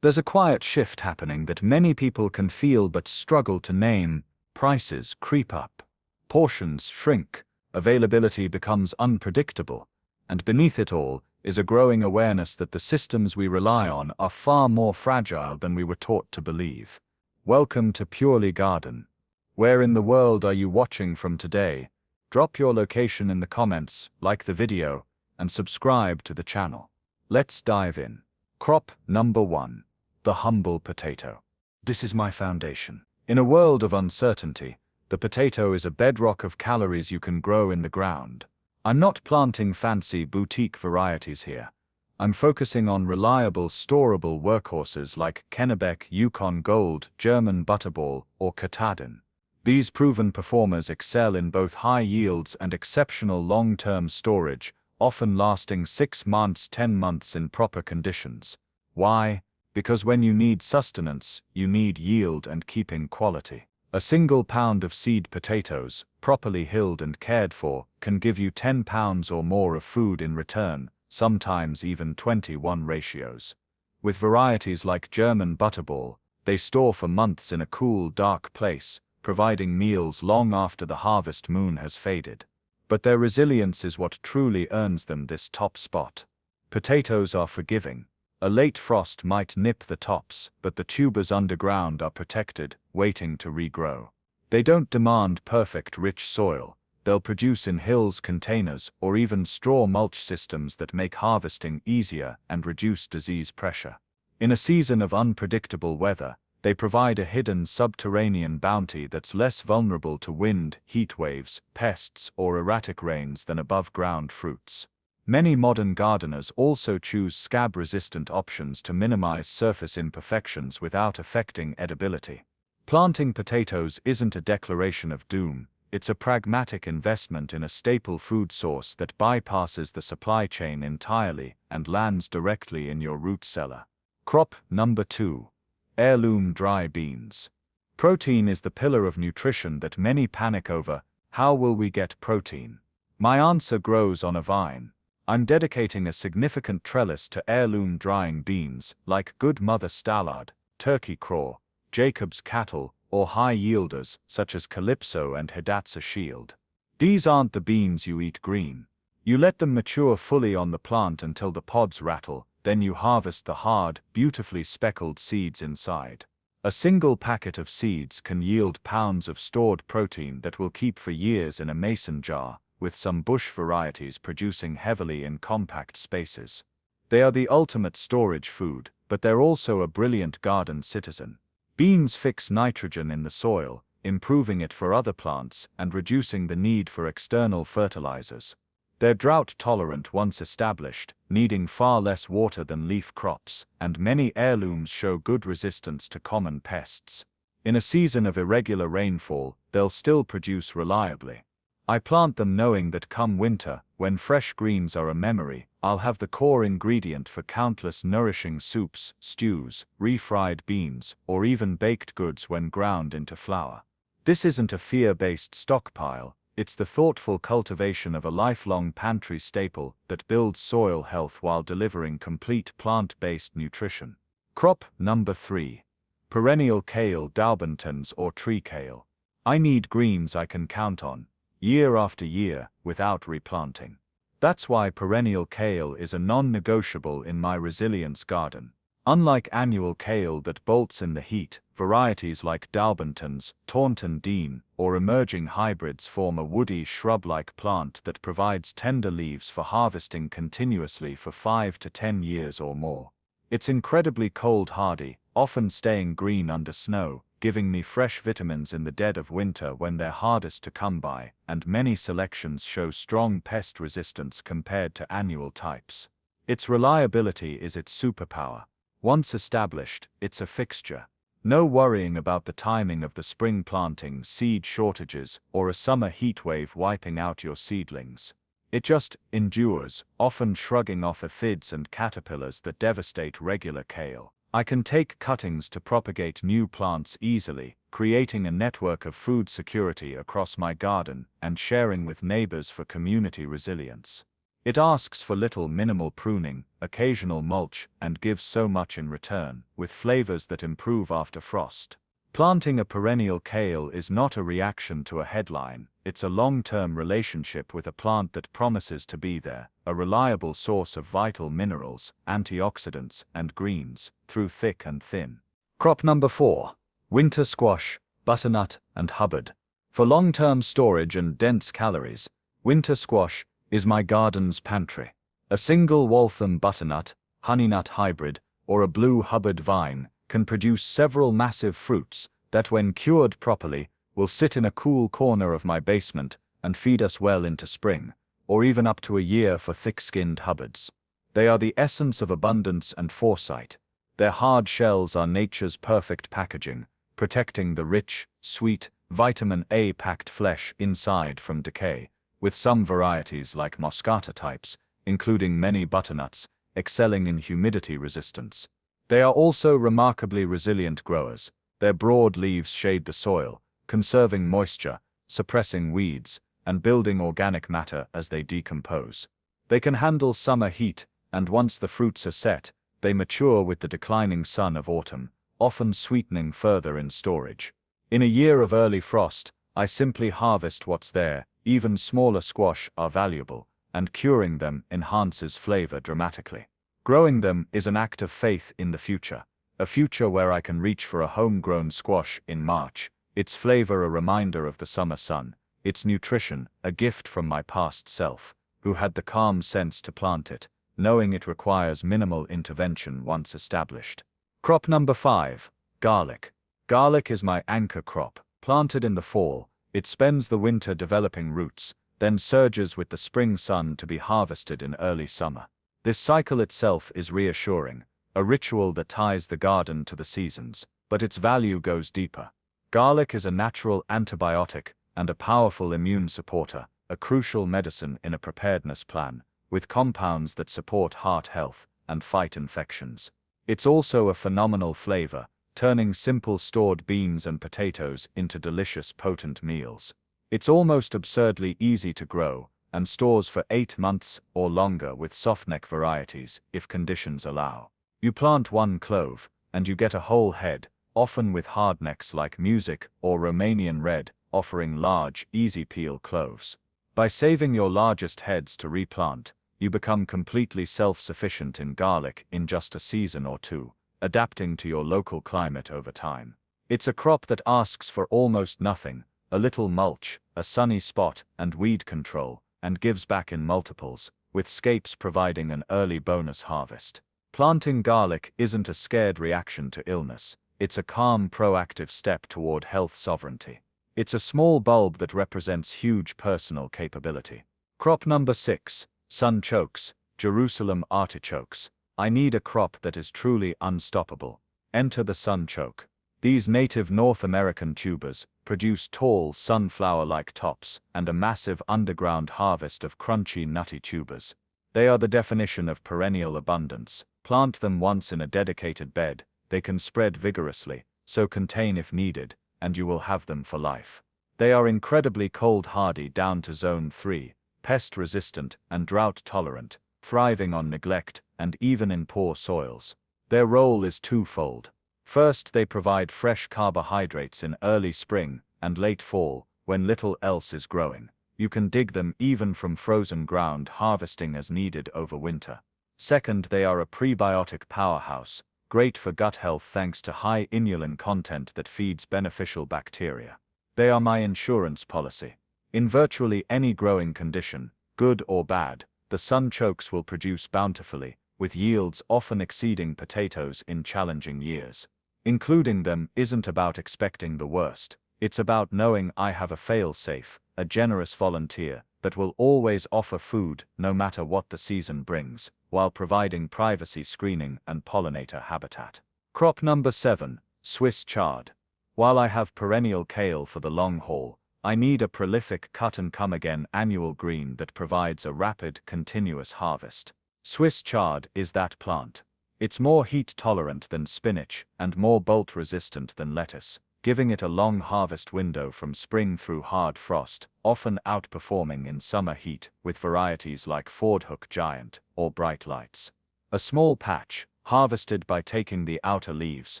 There's a quiet shift happening that many people can feel but struggle to name. Prices creep up. Portions shrink. Availability becomes unpredictable. And beneath it all is a growing awareness that the systems we rely on are far more fragile than we were taught to believe. Welcome to Purely Garden. Where in the world are you watching from today? Drop your location in the comments, like the video, and subscribe to the channel. Let's dive in. Crop number 1. The humble potato. This is my foundation. In a world of uncertainty, the potato is a bedrock of calories you can grow in the ground. I'm not planting fancy boutique varieties here. I'm focusing on reliable, storable workhorses like Kennebec, Yukon Gold, German Butterball, or Katahdin. These proven performers excel in both high yields and exceptional long-term storage, often lasting 6 months, 10 months in proper conditions. Why? Because when you need sustenance, you need yield and keeping quality. A single pound of seed potatoes, properly hilled and cared for, can give you 10 pounds or more of food in return, sometimes even 20:1 ratios. With varieties like German Butterball, they store for months in a cool, dark place, providing meals long after the harvest moon has faded. But their resilience is what truly earns them this top spot. Potatoes are forgiving. A late frost might nip the tops, but the tubers underground are protected, waiting to regrow. They don't demand perfect, rich soil. They'll produce in hills, containers, or even straw mulch systems that make harvesting easier and reduce disease pressure. In a season of unpredictable weather, they provide a hidden subterranean bounty that's less vulnerable to wind, heat waves, pests, or erratic rains than above-ground fruits. Many modern gardeners also choose scab-resistant options to minimize surface imperfections without affecting edibility. Planting potatoes isn't a declaration of doom, it's a pragmatic investment in a staple food source that bypasses the supply chain entirely and lands directly in your root cellar. Crop number 2. Heirloom dry beans. Protein is the pillar of nutrition that many panic over. How will we get protein? My answer grows on a vine. I'm dedicating a significant trellis to heirloom drying beans like Good Mother Stallard, Turkey Craw, Jacob's Cattle, or high yielders such as Calypso and Hidatsa Shield. These aren't the beans you eat green. You let them mature fully on the plant until the pods rattle, then you harvest the hard, beautifully speckled seeds inside. A single packet of seeds can yield pounds of stored protein that will keep for years in a mason jar, with some bush varieties producing heavily in compact spaces. They are the ultimate storage food, but they're also a brilliant garden citizen. Beans fix nitrogen in the soil, improving it for other plants and reducing the need for external fertilizers. They're drought-tolerant once established, needing far less water than leaf crops, and many heirlooms show good resistance to common pests. In a season of irregular rainfall, they'll still produce reliably. I plant them knowing that come winter, when fresh greens are a memory, I'll have the core ingredient for countless nourishing soups, stews, refried beans, or even baked goods when ground into flour. This isn't a fear-based stockpile, it's the thoughtful cultivation of a lifelong pantry staple that builds soil health while delivering complete plant-based nutrition. Crop number 3. Perennial kale, Daubenton's or tree kale. I need greens I can count on, year after year, without replanting. That's why perennial kale is a non-negotiable in my resilience garden. Unlike annual kale that bolts in the heat, varieties like Daubenton's, Taunton Dean, or emerging hybrids form a woody shrub-like plant that provides tender leaves for harvesting continuously for 5 to 10 years or more. It's incredibly cold hardy, often staying green under snow, giving me fresh vitamins in the dead of winter when they're hardest to come by, and many selections show strong pest resistance compared to annual types. Its reliability is its superpower. Once established, it's a fixture. No worrying about the timing of the spring planting, seed shortages, or a summer heatwave wiping out your seedlings. It just endures, often shrugging off aphids and caterpillars that devastate regular kale. I can take cuttings to propagate new plants easily, creating a network of food security across my garden and sharing with neighbors for community resilience. It asks for little minimal pruning, occasional mulch, and gives so much in return, with flavors that improve after frost. Planting a perennial kale is not a reaction to a headline, it's a long-term relationship with a plant that promises to be there, a reliable source of vital minerals, antioxidants, and greens, through thick and thin. Crop number 4. Winter squash, butternut, and Hubbard. For long-term storage and dense calories, winter squash is my garden's pantry. A single Waltham butternut, honeynut hybrid, or a blue Hubbard vine can produce several massive fruits that, when cured properly, will sit in a cool corner of my basement and feed us well into spring, or even up to a year for thick-skinned Hubbards. They are the essence of abundance and foresight. Their hard shells are nature's perfect packaging, protecting the rich, sweet, vitamin A-packed flesh inside from decay, with some varieties like Moscata types, including many butternuts, excelling in humidity resistance. They are also remarkably resilient growers. Their broad leaves shade the soil, conserving moisture, suppressing weeds, and building organic matter as they decompose. They can handle summer heat, and once the fruits are set, they mature with the declining sun of autumn, often sweetening further in storage. In a year of early frost, I simply harvest what's there. Even smaller squash are valuable, and curing them enhances flavor dramatically. Growing them is an act of faith in the future, a future where I can reach for a homegrown squash in March, its flavor a reminder of the summer sun, its nutrition a gift from my past self, who had the calm sense to plant it, knowing it requires minimal intervention once established. Crop number 5. Garlic. Garlic is my anchor crop. Planted in the fall, it spends the winter developing roots, then surges with the spring sun to be harvested in early summer. This cycle itself is reassuring, a ritual that ties the garden to the seasons, but its value goes deeper. Garlic is a natural antibiotic and a powerful immune supporter, a crucial medicine in a preparedness plan, with compounds that support heart health and fight infections. It's also a phenomenal flavor, turning simple stored beans and potatoes into delicious potent meals. It's almost absurdly easy to grow, and stores for 8 months or longer with softneck varieties, if conditions allow. You plant one clove, and you get a whole head, often with hardnecks like Music or Romanian Red, offering large, easy-peel cloves. By saving your largest heads to replant, you become completely self-sufficient in garlic in just a season or two, adapting to your local climate over time. It's a crop that asks for almost nothing, a little mulch, a sunny spot, and weed control, and gives back in multiples, with scapes providing an early bonus harvest. Planting garlic isn't a scared reaction to illness, it's a calm, proactive step toward health sovereignty. It's a small bulb that represents huge personal capability. Crop number 6. Sunchokes, Jerusalem artichokes. I need a crop that is truly unstoppable. Enter the sunchoke. These native North American tubers produce tall, sunflower-like tops and a massive underground harvest of crunchy, nutty tubers. They are the definition of perennial abundance. Plant them once in a dedicated bed, they can spread vigorously, so contain if needed, and you will have them for life. They are incredibly cold-hardy down to zone 3, pest-resistant and drought-tolerant, thriving on neglect and even in poor soils. Their role is twofold. First, they provide fresh carbohydrates in early spring and late fall, when little else is growing. You can dig them even from frozen ground, harvesting as needed over winter. Second, they are a prebiotic powerhouse, great for gut health thanks to high inulin content that feeds beneficial bacteria. They are my insurance policy. In virtually any growing condition, good or bad, the sunchokes will produce bountifully, with yields often exceeding potatoes in challenging years. Including them isn't about expecting the worst, it's about knowing I have a failsafe, a generous volunteer, that will always offer food no matter what the season brings, while providing privacy screening and pollinator habitat. Crop number 7. Swiss chard. While I have perennial kale for the long haul, I need a prolific cut-and-come-again annual green that provides a rapid, continuous harvest. Swiss chard is that plant. It's more heat-tolerant than spinach and more bolt-resistant than lettuce, giving it a long harvest window from spring through hard frost, often outperforming in summer heat with varieties like Fordhook Giant or Bright Lights. A small patch, harvested by taking the outer leaves,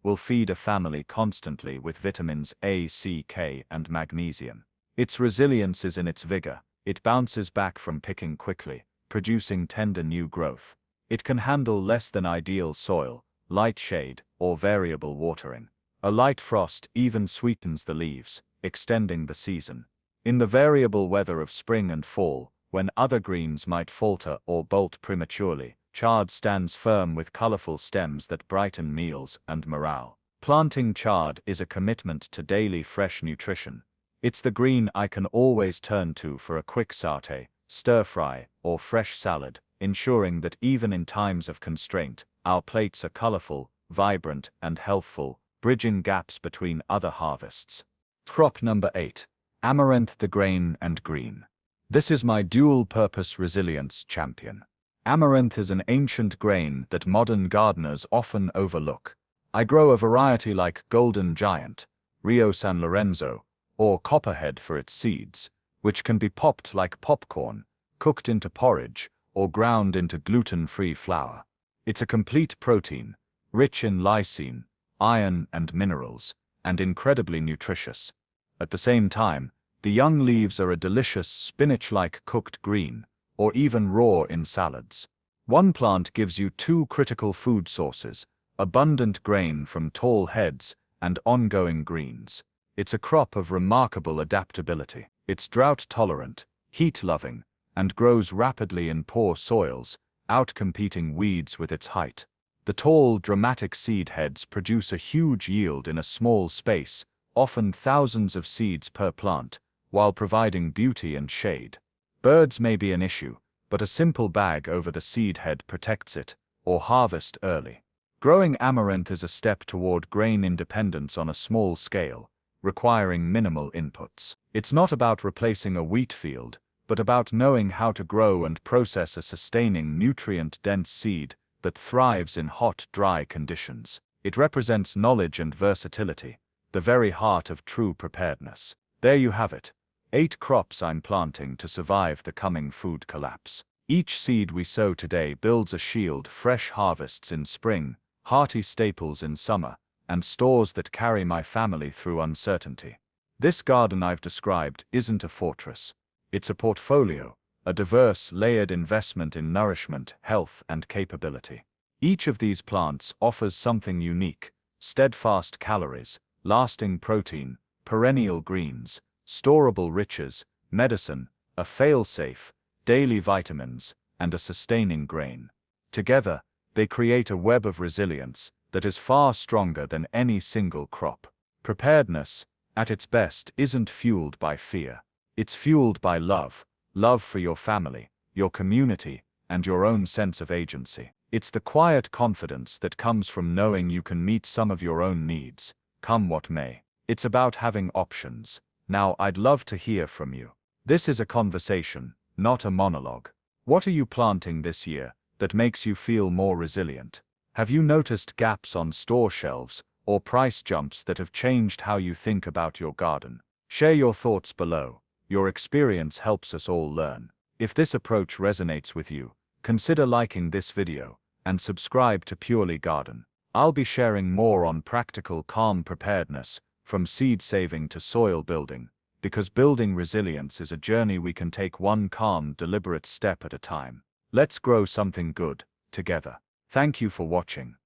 will feed a family constantly with vitamins A, C, K, and magnesium. Its resilience is in its vigor. It bounces back from picking quickly, producing tender new growth. It can handle less than ideal soil, light shade, or variable watering. A light frost even sweetens the leaves, extending the season. In the variable weather of spring and fall, when other greens might falter or bolt prematurely, chard stands firm with colorful stems that brighten meals and morale. Planting chard is a commitment to daily fresh nutrition. It's the green I can always turn to for a quick sauté, stir-fry, or fresh salad, ensuring that even in times of constraint, our plates are colorful, vibrant, and healthful, bridging gaps between other harvests. Crop number 8. Amaranth the grain and green. This is my dual-purpose resilience champion. Amaranth is an ancient grain that modern gardeners often overlook. I grow a variety like Golden Giant, Rio San Lorenzo, or Copperhead for its seeds, which can be popped like popcorn, cooked into porridge, or ground into gluten-free flour. It's a complete protein, rich in lysine, iron, and minerals, and incredibly nutritious. At the same time, the young leaves are a delicious spinach-like cooked green, or even raw in salads. One plant gives you two critical food sources, abundant grain from tall heads and ongoing greens. It's a crop of remarkable adaptability. It's drought-tolerant, heat-loving, and grows rapidly in poor soils, outcompeting weeds with its height. The tall, dramatic seed heads produce a huge yield in a small space, often thousands of seeds per plant, while providing beauty and shade. Birds may be an issue, but a simple bag over the seed head protects it, or harvest early. Growing amaranth is a step toward grain independence on a small scale, requiring minimal inputs. It's not about replacing a wheat field, but about knowing how to grow and process a sustaining, nutrient-dense seed that thrives in hot, dry conditions. It represents knowledge and versatility, the very heart of true preparedness. There you have it. 8 crops I'm planting to survive the coming food collapse. Each seed we sow today builds a shield, fresh harvests in spring, hearty staples in summer, and stores that carry my family through uncertainty. This garden I've described isn't a fortress. It's a portfolio, a diverse, layered investment in nourishment, health, and capability. Each of these plants offers something unique: steadfast calories, lasting protein, perennial greens, storable riches, medicine, a failsafe, daily vitamins, and a sustaining grain. Together, they create a web of resilience that is far stronger than any single crop. Preparedness, at its best, isn't fueled by fear. It's fueled by love. Love for your family, your community, and your own sense of agency. It's the quiet confidence that comes from knowing you can meet some of your own needs, come what may. It's about having options. Now, I'd love to hear from you. This is a conversation, not a monologue. What are you planting this year that makes you feel more resilient? Have you noticed gaps on store shelves or price jumps that have changed how you think about your garden? Share your thoughts below. Your experience helps us all learn. If this approach resonates with you, consider liking this video and subscribe to Purely Garden. I'll be sharing more on practical, calm preparedness, from seed saving to soil building, because building resilience is a journey we can take one calm, deliberate step at a time. Let's grow something good, together. Thank you for watching.